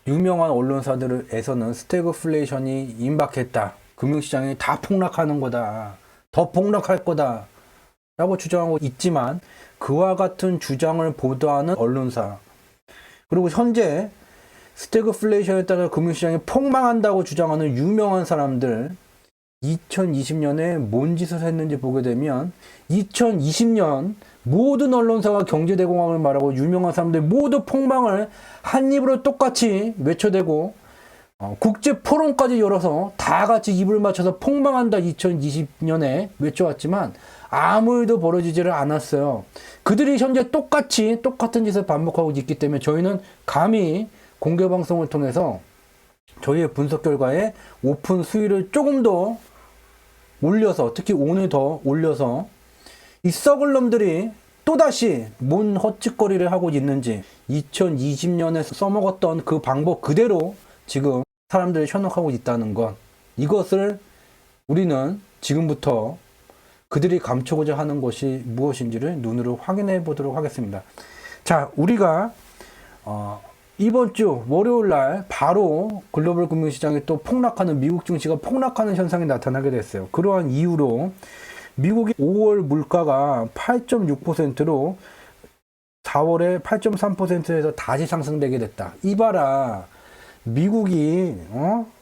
유명한 언론사들에서는 스태그플레이션이 임박했다. 금융시장이 다 폭락하는 거다. 더 폭락할 거다. 라고 주장하고 있지만 그와 같은 주장을 보도하는 언론사, 그리고 현재 스태그플레이션에 따라 금융시장이 폭망한다고 주장하는 유명한 사람들, 2020년에 뭔 짓을 했는지 보게 되면 2020년 모든 언론사가 경제대공황을 말하고 유명한 사람들 모두 폭망을 한 입으로 똑같이 외쳐대고 국제 포럼까지 열어서 다 같이 입을 맞춰서 폭망한다 2020년에 외쳐왔지만 아무 일도 벌어지지를 않았어요. 그들이 현재 똑같은 짓을 반복하고 있기 때문에 저희는 감히 공개방송을 통해서 저희의 분석 결과에 오픈 수위를 조금 더 올려서, 특히 오늘 더 올려서 이 썩을 놈들이 또다시 뭔 헛짓거리를 하고 있는지, 2020년에 써먹었던 그 방법 그대로 지금 사람들이 현혹하고 있다는 것, 이것을 우리는 지금부터 그들이 감추고자 하는 것이 무엇인지를 눈으로 확인해 보도록 하겠습니다. 자, 우리가 이번 주 월요일 날 바로 글로벌 금융시장이 또 폭락하는, 미국 증시가 폭락하는 현상이 나타나게 됐어요. 그러한 이유로 미국의 5월 물가가 8.6%로 4월에 8.3%에서 다시 상승되게 됐다. 이봐라, 미국이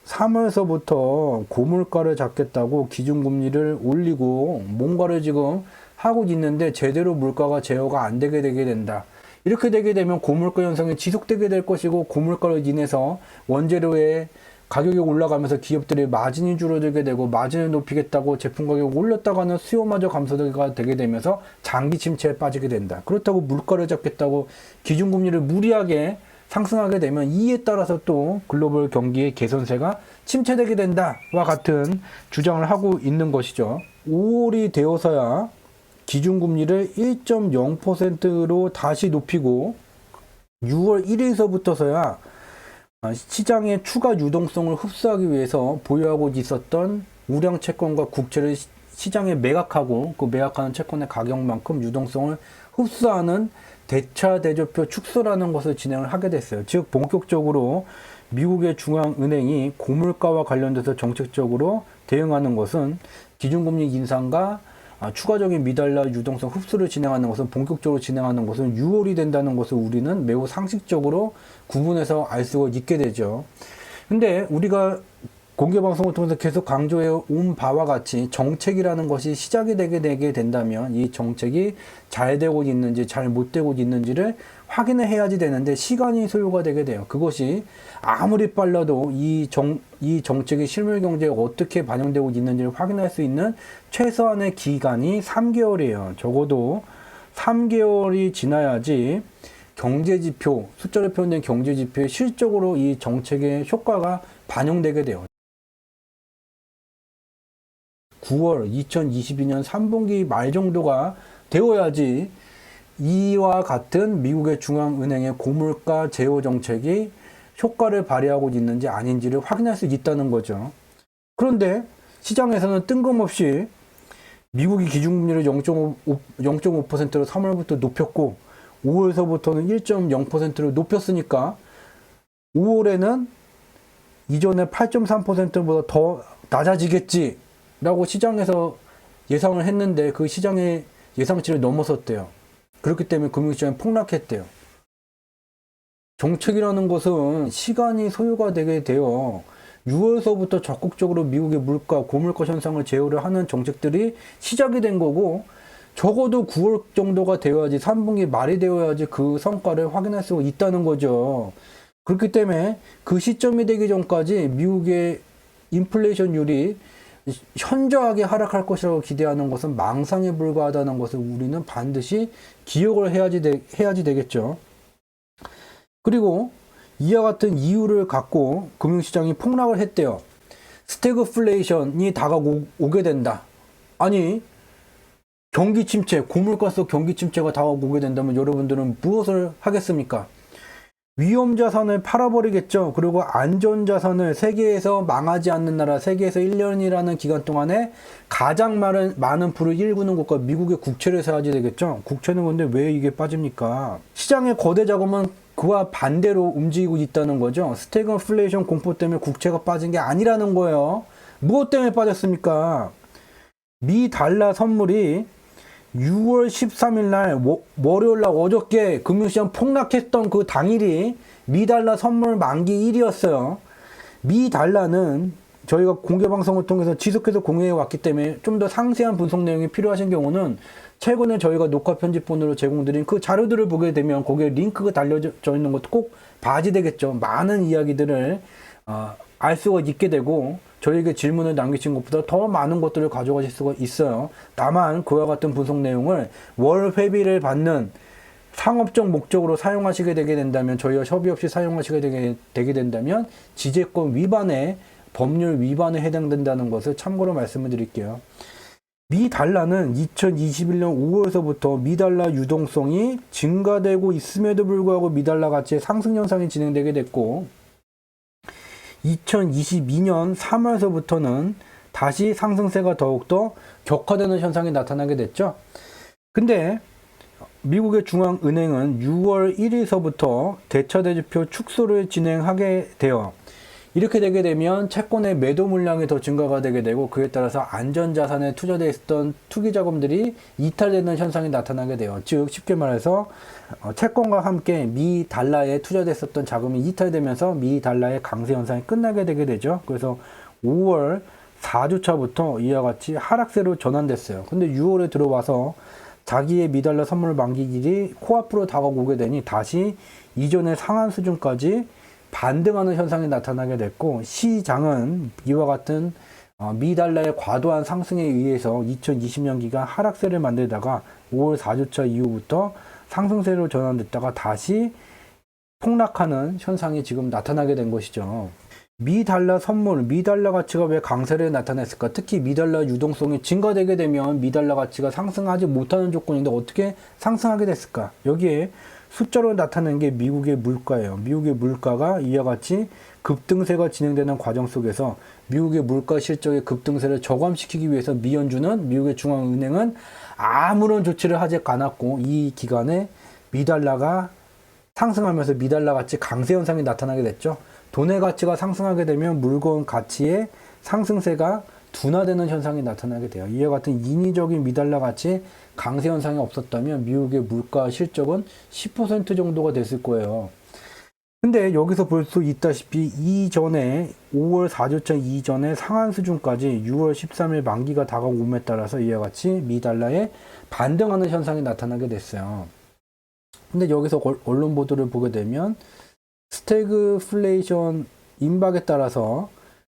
3월서부터 고물가를 잡겠다고 기준금리를 올리고 뭔가를 지금 하고 있는데 제대로 물가가 제어가 안 되게 된다. 이렇게 되게 되면 고물가 현상이 지속되게 될 것이고, 고물가로 인해서 원재료의 가격이 올라가면서 기업들이 마진이 줄어들게 되고, 마진을 높이겠다고 제품 가격을 올렸다가는 수요마저 감소가 되게 되면서 장기 침체에 빠지게 된다. 그렇다고 물가를 잡겠다고 기준금리를 무리하게 상승하게 되면 이에 따라서 또 글로벌 경기의 개선세가 침체되게 된다와 같은 주장을 하고 있는 것이죠. 5월이 되어서야 기준금리를 1.0%로 다시 높이고 6월 1일서부터서야 시장의 추가 유동성을 흡수하기 위해서 보유하고 있었던 우량 채권과 국채를 시장에 매각하고 그 매각하는 채권의 가격만큼 유동성을 흡수하는 대차대조표 축소라는 것을 진행을 하게 됐어요. 즉 본격적으로 미국의 중앙은행이 고물가와 관련돼서 정책적으로 대응하는 것은 기준금리 인상과 추가적인 미달러 유동성 흡수를 진행하는 것은, 본격적으로 진행하는 것은 6월이 된다는 것을 우리는 매우 상식적으로 구분해서 알 수가 있게 되죠. 근데 우리가 공개방송을 통해서 계속 강조해 온 바와 같이 정책이라는 것이 시작이 되게 된다면 이 정책이 잘 되고 있는지 잘 못 되고 있는지를 확인을 해야지 되는데 시간이 소요가 되게 돼요. 그것이 아무리 빨라도 이 정책이 실물 경제에 어떻게 반영되고 있는지를 확인할 수 있는 최소한의 기간이 3개월이에요. 적어도 3개월이 지나야지 경제지표, 숫자로 표현된 경제지표에 실적으로 이 정책의 효과가 반영되게 돼요. 9월 2022년 3분기 말 정도가 되어야지 이와 같은 미국의 중앙은행의 고물가 제어 정책이 효과를 발휘하고 있는지 아닌지를 확인할 수 있다는 거죠. 그런데 시장에서는 뜬금없이 미국이 기준금리를 0.5%로 3월부터 높였고 5월서부터는 1.0%로 높였으니까 5월에는 이전에 8.3%보다 더 낮아지겠지 라고 시장에서 예상을 했는데 그 시장의 예상치를 넘어섰대요. 그렇기 때문에 금융시장이 폭락했대요. 정책이라는 것은 시간이 소요가 되게 돼요. 6월서부터 적극적으로 미국의 물가, 고물가 현상을 제어를 하는 정책들이 시작이 된 거고, 적어도 9월 정도가 되어야지, 3분기 말이 되어야지 그 성과를 확인할 수 있다는 거죠. 그렇기 때문에 그 시점이 되기 전까지 미국의 인플레이션율이 현저하게 하락할 것이라고 기대하는 것은 망상에 불과하다는 것을 우리는 반드시 기억을 해야지 되겠죠. 그리고 이와 같은 이유를 갖고 금융시장이 폭락을 했대요. 스태그플레이션이 다가오게 된다. 아니, 경기 침체, 고물가 속 경기 침체가 다가오게 된다면 여러분들은 무엇을 하겠습니다? 위험 자산을 팔아버리겠죠. 그리고 안전 자산을, 세계에서 망하지 않는 나라, 세계에서 1년이라는 기간 동안에 가장 많은 부를 일구는 국가 미국의 국채를 사야지 되겠죠. 국채는 근데 왜 이게 빠집니까? 시장의 거대 자금은 그와 반대로 움직이고 있다는 거죠. 스태그플레이션 공포 때문에 국채가 빠진 게 아니라는 거예요. 무엇 때문에 빠졌습니까? 미 달러 선물이 6월 13일 날 월요일 날 어저께 금융시장 폭락했던 그 당일이 미 달러 선물 만기 일이었어요. 미 달러는 저희가 공개 방송을 통해서 지속해서 공유해 왔기 때문에 좀 더 상세한 분석 내용이 필요하신 경우는 최근에 저희가 녹화 편집본으로 제공드린 그 자료들을 보게 되면 거기에 링크가 달려져 있는 것도 꼭 봐야 되겠죠. 많은 이야기들을 알 수가 있게 되고 저희에게 질문을 남기신 것보다 더 많은 것들을 가져가실 수가 있어요. 다만 그와 같은 분석 내용을 월 회비를 받는 상업적 목적으로 사용하시게 되게 된다면, 저희와 협의 없이 사용하시게 되게 된다면 지재권 위반에, 법률 위반에 해당된다는 것을 참고로 말씀을 드릴게요. 미 달러는 2021년 5월서부터 미 달러 유동성이 증가되고 있음에도 불구하고 미 달러 가치의 상승 현상이 진행되게 됐고, 2022년 3월서부터는 다시 상승세가 더욱더 격화되는 현상이 나타나게 됐죠. 근데 미국의 중앙은행은 6월 1일서부터 대차대조표 축소를 진행하게 돼요. 이렇게 되게 되면 채권의 매도 물량이 더 증가가 되게 되고, 그에 따라서 안전자산에 투자되어 있었던 투기 자금들이 이탈되는 현상이 나타나게 돼요. 즉 쉽게 말해서 채권과 함께 미 달러에 투자됐었던 자금이 이탈되면서 미 달러의 강세 현상이 끝나게 되게 되죠. 그래서 5월 4주차부터 이와 같이 하락세로 전환됐어요. 근데 6월에 들어와서 자기의 미달러 선물 만기일이 코앞으로 다가오게 되니 다시 이전의 상한 수준까지 반등하는 현상이 나타나게 됐고, 시장은 이와 같은 미달러의 과도한 상승에 의해서 2020년 기간 하락세를 만들다가 5월 4주차 이후부터 상승세로 전환됐다가 다시 폭락하는 현상이 지금 나타나게 된 것이죠. 미달러 선물, 미달러 가치가 왜 강세를 나타냈을까? 특히 미달러 유동성이 증가되게 되면 미달러 가치가 상승하지 못하는 조건인데 어떻게 상승하게 됐을까? 여기에 숫자로 나타낸 게 미국의 물가예요. 미국의 물가가 이와 같이 급등세가 진행되는 과정 속에서 미국의 물가 실적의 급등세를 저감시키기 위해서 미국의 중앙은행은 아무런 조치를 하지 않았고, 이 기간에 미달러가 상승하면서 미달러 가치 강세 현상이 나타나게 됐죠. 돈의 가치가 상승하게 되면 물건 가치의 상승세가 둔화되는 현상이 나타나게 돼요. 이와 같은 인위적인 미달러 가치 강세 현상이 없었다면 미국의 물가 실적은 10% 정도가 됐을 거예요. 근데 여기서 볼 수 있다시피 이전에 5월 4주차 이전에 상한 수준까지 6월 13일 만기가 다가옴에 따라서 이와 같이 미달러에 반등하는 현상이 나타나게 됐어요. 근데 여기서 언론 보도를 보게 되면 스태그플레이션 임박에 따라서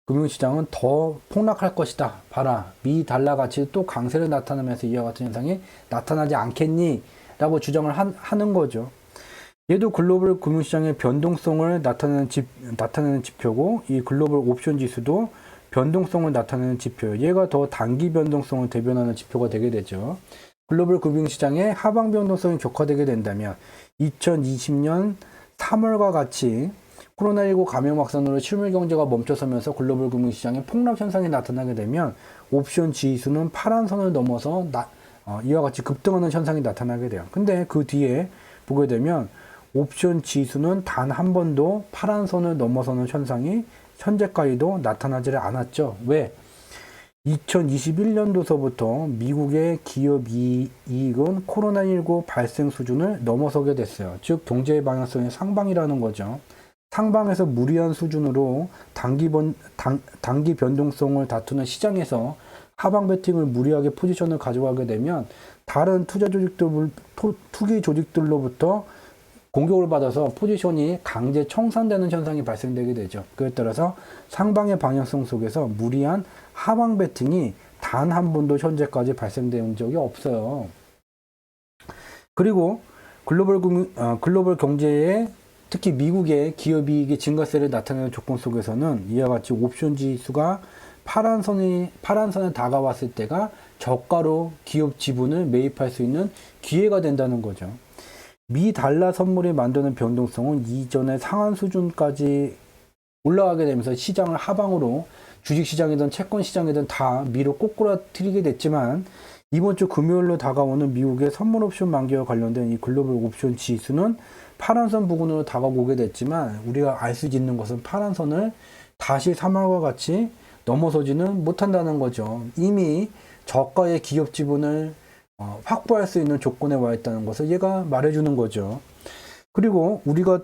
금융시장은 더 폭락할 것이다. 봐라, 미 달러 가치 또 강세를 나타내면서 이와 같은 현상이 나타나지 않겠니? 라고 주장을 하는 거죠. 얘도 글로벌 금융시장의 변동성을 나타내는 지표고, 이 글로벌 옵션 지수도 변동성을 나타내는 지표예요. 얘가 더 단기 변동성을 대변하는 지표가 되게 되죠. 글로벌 금융시장의 하방 변동성이 격화되게 된다면 2020년 3월과 같이 코로나19 감염 확산으로 실물 경제가 멈춰서면서 글로벌 금융시장의 폭락 현상이 나타나게 되면 옵션 지수는 파란 선을 넘어서 이와 같이 급등하는 현상이 나타나게 돼요. 근데 그 뒤에 보게 되면 옵션 지수는 단 한 번도 파란 선을 넘어서는 현상이 현재까지도 나타나지 않았죠. 왜? 2021년도서부터 미국의 기업 이익은 코로나19 발생 수준을 넘어서게 됐어요. 즉 경제의 방향성의 상방이라는 거죠. 상방에서 무리한 수준으로 단기 변동성을 다투는 시장에서 하방 베팅을 무리하게 포지션을 가져가게 되면 다른 투기 조직들로부터 공격을 받아서 포지션이 강제 청산되는 현상이 발생되게 되죠. 그에 따라서 상방의 방향성 속에서 무리한 하방 베팅이 단 한 번도 현재까지 발생된 적이 없어요. 그리고 글로벌 경제의 특히 미국의 기업이익의 증가세를 나타내는 조건 속에서는 이와 같이 옵션 지수가 파란 선에 다가왔을 때가 저가로 기업 지분을 매입할 수 있는 기회가 된다는 거죠. 미 달러 선물이 만드는 변동성은 이전의 상한 수준까지 올라가게 되면서 시장을 하방으로 주식시장이든 채권시장이든 다 미로 꼬꾸라뜨리게 됐지만, 이번 주 금요일로 다가오는 미국의 선물 옵션 만기와 관련된 이 글로벌 옵션 지수는 파란선 부근으로 다가오게 됐지만 우리가 알 수 있는 것은 파란선을 다시 3월과 같이 넘어서지는 못한다는 거죠. 이미 저가의 기업 지분을 확보할 수 있는 조건에 와 있다는 것을 얘가 말해주는 거죠. 그리고 우리가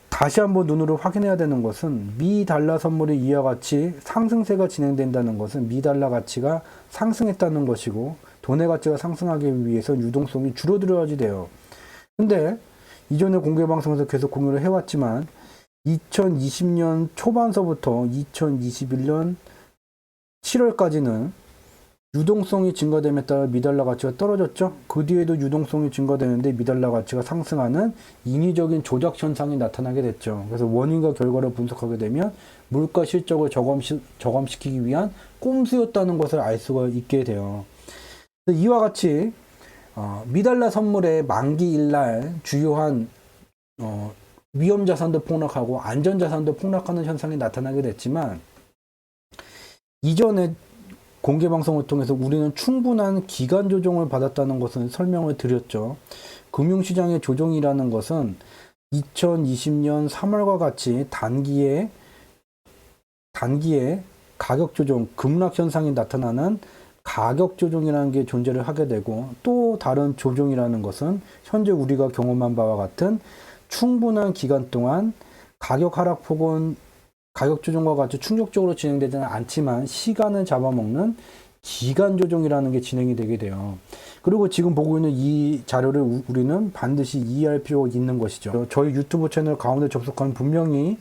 다시 한번 눈으로 확인해야 되는 것은 미 달러 선물이 이와 같이 상승세가 진행된다는 것은 미 달러 가치가 상승했다는 것이고 돈의 가치가 상승하기 위해서 유동성이 줄어들어야지 돼요. 근데 이전에 공개 방송에서 계속 공유를 해왔지만 2020년 초반서부터 2021년 7월까지는 유동성이 증가됨에 따라 미달러 가치가 떨어졌죠. 그 뒤에도 유동성이 증가되는데 미달러 가치가 상승하는 인위적인 조작 현상이 나타나게 됐죠. 그래서 원인과 결과를 분석하게 되면 물가 실적을 저감시키기 위한 꼼수였다는 것을 알 수가 있게 돼요. 이와 같이 미달러 선물의 만기일날 주요한 위험자산도 폭락하고 안전자산도 폭락하는 현상이 나타나게 됐지만 이전에 공개방송을 통해서 우리는 충분한 기간 조정을 받았다는 것은 설명을 드렸죠. 금융시장의 조정이라는 것은 2020년 3월과 같이 단기에 가격 조정, 급락 현상이 나타나는 가격 조정이라는 게 존재를 하게 되고 또 다른 조정이라는 것은 현재 우리가 경험한 바와 같은 충분한 기간 동안 가격 하락폭은 가격 조정과 같이 충격적으로 진행되지는 않지만 시간을 잡아먹는 기간 조정이라는 게 진행이 되게 돼요. 그리고 지금 보고 있는 이 자료를 우리는 반드시 이해할 필요가 있는 것이죠. 저희 유튜브 채널 가운데 접속하면 분명히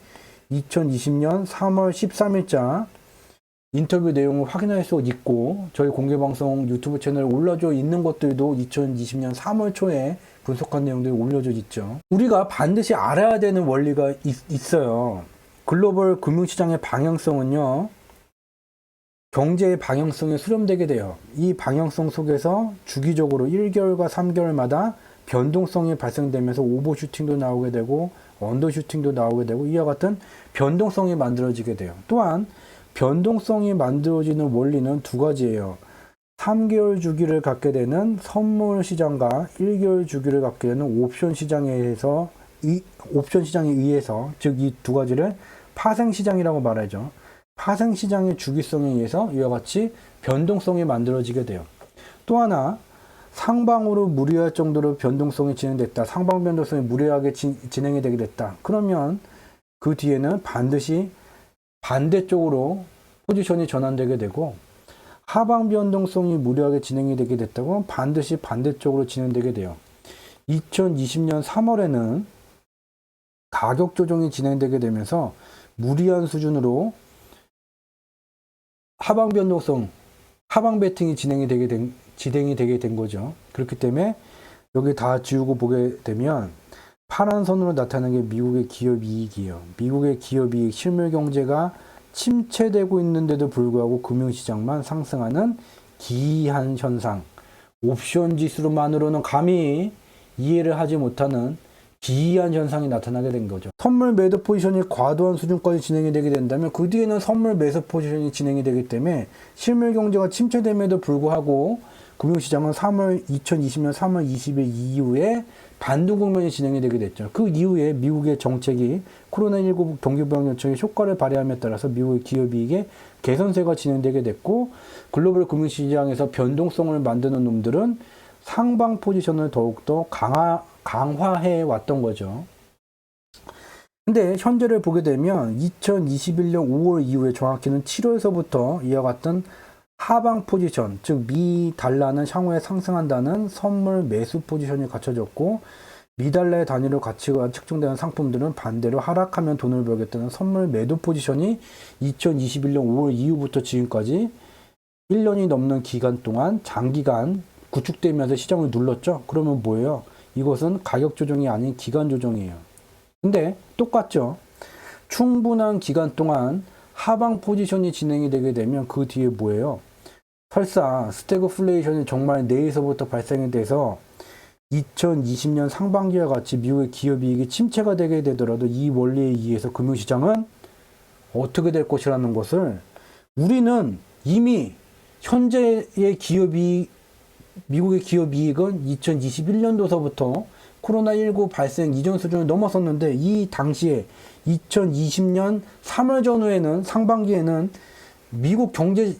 2020년 3월 13일자 인터뷰 내용을 확인할 수 있고 저희 공개방송 유튜브 채널에 올려져 있는 것들도 2020년 3월 초에 분석한 내용들이 올려져 있죠. 우리가 반드시 알아야 되는 원리가 있어요. 글로벌 금융시장의 방향성은요, 경제의 방향성에 수렴되게 돼요. 이 방향성 속에서 주기적으로 1개월과 3개월마다 변동성이 발생되면서 오버슈팅도 나오게 되고 언더슈팅도 나오게 되고 이와 같은 변동성이 만들어지게 돼요. 또한 변동성이 만들어지는 원리는 두 가지예요. 3개월 주기를 갖게 되는 선물 시장과 1개월 주기를 갖게 되는 옵션 시장에 의해서 즉 이 두 가지를 파생시장이라고 말하죠. 파생시장의 주기성에 의해서 이와 같이 변동성이 만들어지게 돼요. 또 하나 상방으로 무리할 정도로 변동성이 진행됐다. 상방 변동성이 무리하게 진행이 되게 됐다. 그러면 그 뒤에는 반드시 반대쪽으로 포지션이 전환되게 되고 하방 변동성이 무리하게 진행이 되게 됐다고 반드시 반대쪽으로 진행되게 돼요. 2020년 3월에는 가격 조정이 진행되게 되면서 무리한 수준으로 하방 변동성, 하방 베팅이 진행이 되게 된 거죠. 그렇기 때문에 여기 다 지우고 보게 되면 파란 선으로 나타나는 게 미국의 기업 이익이에요. 미국의 기업 이익, 실물 경제가 침체되고 있는데도 불구하고 금융시장만 상승하는 기이한 현상. 옵션 지수로만으로는 감히 이해를 하지 못하는 기이한 현상이 나타나게 된 거죠. 선물 매도 포지션이 과도한 수준까지 진행이 되게 된다면 그 뒤에는 선물 매수 포지션이 진행이 되기 때문에 실물 경제가 침체됨에도 불구하고 금융시장은 2020년 3월 20일 이후에 반등 국면이 진행이 되게 됐죠. 그 이후에 미국의 정책이 코로나19 동기부양 요청의 효과를 발휘함에 따라서 미국의 기업이익의 개선세가 진행되게 됐고 글로벌 금융시장에서 변동성을 만드는 놈들은 상방 포지션을 더욱더 강화해 왔던 거죠. 근데 현재를 보게 되면 2021년 5월 이후에 정확히는 7월서부터 이와 같은 하방 포지션, 즉 미 달러는 향후에 상승한다는 선물 매수 포지션이 갖춰졌고 미달러의 단위로 가치가 측정되는 상품들은 반대로 하락하면 돈을 벌겠다는 선물 매도 포지션이 2021년 5월 이후부터 지금까지 1년이 넘는 기간 동안 장기간 구축되면서 시장을 눌렀죠. 그러면 뭐예요? 이것은 가격 조정이 아닌 기간 조정이에요. 근데 똑같죠. 충분한 기간 동안 하방 포지션이 진행이 되게 되면 그 뒤에 뭐예요? 설사 스태그플레이션이 정말 내일서부터 발생이 돼서 2020년 상반기와 같이 미국의 기업이익이 침체가 되게 되더라도 이 원리에 의해서 금융시장은 어떻게 될 것이라는 것을 우리는 이미 현재의 미국의 기업이익은 2021년도서부터 코로나19 발생 이전 수준을 넘어섰는데, 이 당시에 2020년 3월 전후에는, 상반기에는 미국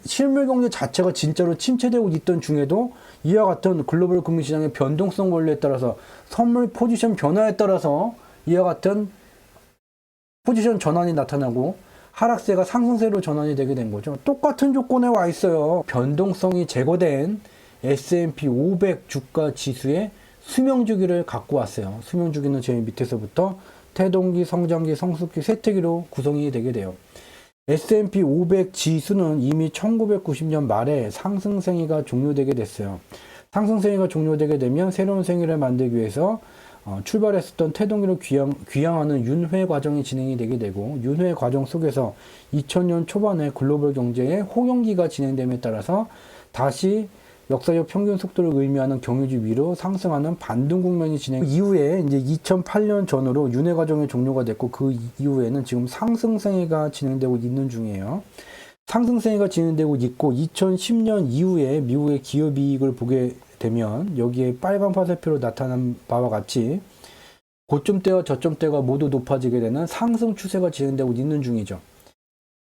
실물 경제 자체가 진짜로 침체되고 있던 중에도 이와 같은 글로벌 금융시장의 변동성 원리에 따라서, 선물 포지션 변화에 따라서 이와 같은 포지션 전환이 나타나고 하락세가 상승세로 전환이 되게 된 거죠. 똑같은 조건에 와 있어요. 변동성이 제거된 S&P 500 주가 지수의 수명주기를 갖고 왔어요. 수명주기는 제일 밑에서부터 태동기, 성장기, 성숙기, 쇠퇴기로 구성이 되게 돼요. S&P 500 지수는 이미 1990년 말에 상승생애가 종료되게 됐어요. 상승생애가 종료되게 되면 새로운 생애를 만들기 위해서 출발했었던 태동기를 귀향하는 윤회 과정이 진행이 되게 되고, 윤회 과정 속에서 2000년 초반에 글로벌 경제의 호경기가 진행됨에 따라서 다시 역사적 평균 속도를 의미하는 경유지 위로 상승하는 반등 국면이 진행. 이후에 이제 2008년 전후로 윤회 과정이 종료가 됐고, 그 이후에는 지금 상승생애가 진행되고 있는 중이에요. 상승생애가 진행되고 있고, 2010년 이후에 미국의 기업이익을 보게 되면 여기에 빨간 화살표로 나타난 바와 같이 고점대와 저점대가 모두 높아지게 되는 상승 추세가 진행되고 있는 중이죠.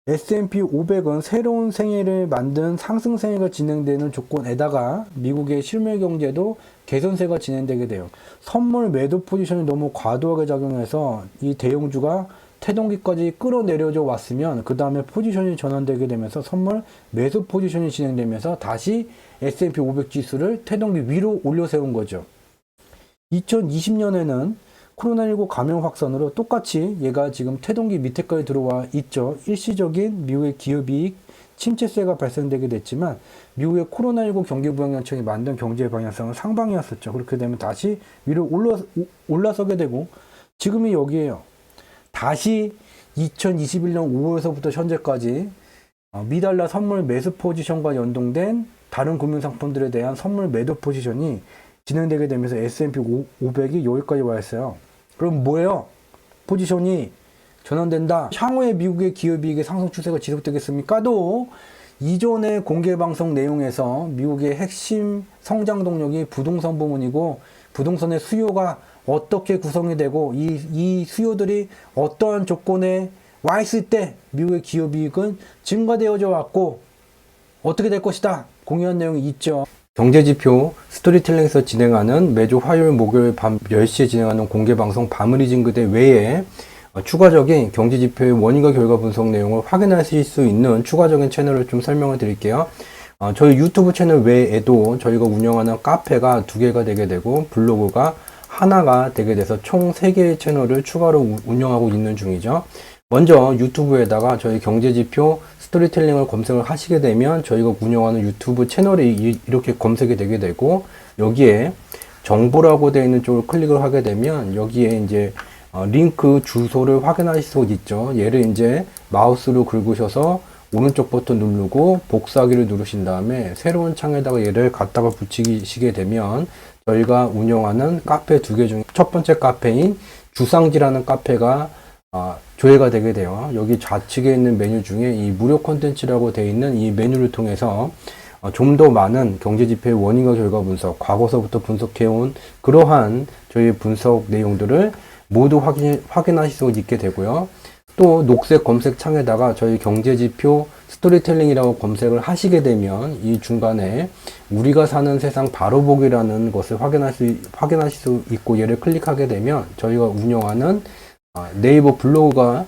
S&P 500은 새로운 생애를 만든 상승생애가 진행되는 조건에다가 미국의 실물 경제도 개선세가 진행되게 돼요. 선물 매도 포지션이 너무 과도하게 작용해서 이 대형주가 태동기까지 끌어내려져 왔으면 그 다음에 포지션이 전환되게 되면서 선물 매수 포지션이 진행되면서 다시 S&P 500 지수를 태동기 위로 올려 세운 거죠. 2020년에는 코로나19 감염 확산으로 똑같이 얘가 지금 태동기 밑에까지 들어와 있죠. 일시적인 미국의 기업이익 침체세가 발생되게 됐지만 미국의 코로나19 경기부양연청이 만든 경제 방향성은 상방이었었죠. 그렇게 되면 다시 위로 올라서게 되고, 지금이 여기에요. 다시 2021년 5월서부터 현재까지 미달러 선물 매수 포지션과 연동된 다른 금융상품들에 대한 선물 매도 포지션이 진행되게 되면서 S&P 500이 여기까지 와 있어요. 그럼 뭐예요? 포지션이 전환된다. 향후에 미국의 기업이익의 상승 추세가 지속되겠습니까? 또 이전의 공개방송 내용에서 미국의 핵심 성장 동력이 부동산 부문이고, 부동산의 수요가 어떻게 구성이 되고 이 수요들이 어떠한 조건에 와 있을 때 미국의 기업이익은 증가되어져 왔고 어떻게 될 것이다 공유한 내용이 있죠. 경제지표 스토리텔링에서 진행하는 매주 화요일 목요일 밤 10시에 진행하는 공개방송 바무리진 그대 외에 추가적인 경제지표의 원인과 결과 분석 내용을 확인하실 수 있는 추가적인 채널을 좀 설명을 드릴게요. 저희 유튜브 채널 외에도 저희가 운영하는 카페가 2개가 되게 되고 블로그가 하나가 되게 돼서 총 3개의 채널을 추가로 운영하고 있는 중이죠. 먼저 유튜브에다가 저희 경제지표 스토리텔링을 검색을 하시게 되면 저희가 운영하는 유튜브 채널이 이렇게 검색이 되게 되고, 여기에 정보라고 되어 있는 쪽을 클릭을 하게 되면 여기에 이제 링크 주소를 확인하실 수 있죠. 얘를 이제 마우스로 긁으셔서 오른쪽 버튼 누르고 복사하기를 누르신 다음에 새로운 창에다가 얘를 갖다가 붙이시게 되면 저희가 운영하는 카페 2개 중 첫 번째 카페인 주상지라는 카페가 조회가 되게 돼요. 여기 좌측에 있는 메뉴 중에 이 무료 콘텐츠라고 되어 있는 이 메뉴를 통해서 좀 더 많은 경제지표의 원인과 결과 분석, 과거서부터 분석해온 그러한 저희 분석 내용들을 모두 확인하실 수 있게 되고요. 또 녹색 검색 창에다가 저희 경제지표 스토리텔링이라고 검색을 하시게 되면 이 중간에 우리가 사는 세상 바로보기라는 것을 확인하실 수 있고, 얘를 클릭하게 되면 저희가 운영하는 네이버 블로그가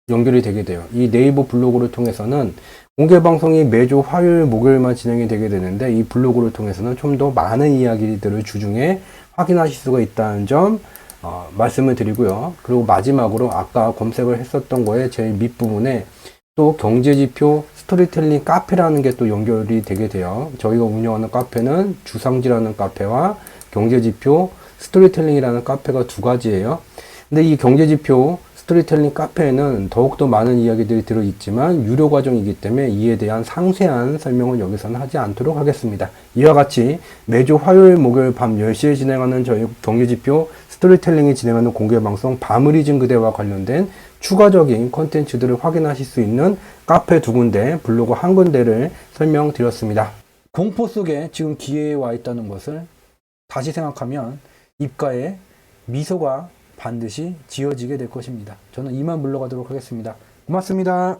연결이 되게 돼요. 이 네이버 블로그를 통해서는 공개방송이 매주 화요일 목요일만 진행이 되게 되는데, 이 블로그를 통해서는 좀 더 많은 이야기들을 주중에 확인하실 수가 있다는 점 말씀을 드리고요. 그리고 마지막으로 아까 검색을 했었던 거에 제일 밑부분에 또 경제지표 스토리텔링 카페라는 게 또 연결이 되게 돼요. 저희가 운영하는 카페는 주상지라는 카페와 경제지표 스토리텔링이라는 카페가 2가지예요. 근데 이 경제지표 스토리텔링 카페에는 더욱더 많은 이야기들이 들어있지만 유료 과정이기 때문에 이에 대한 상세한 설명은 여기서는 하지 않도록 하겠습니다. 이와 같이 매주 화요일 목요일 밤 10시에 진행하는 저희 경제지표 스토리텔링이 진행하는 공개방송 바무리진 그대와 관련된 추가적인 콘텐츠들을 확인하실 수 있는 카페 2군데, 블로그 1군데를 설명드렸습니다. 공포 속에 지금 기회에 와 있다는 것을 다시 생각하면 입가에 미소가 반드시 지어지게 될 것입니다. 저는 이만 물러가도록 하겠습니다. 고맙습니다.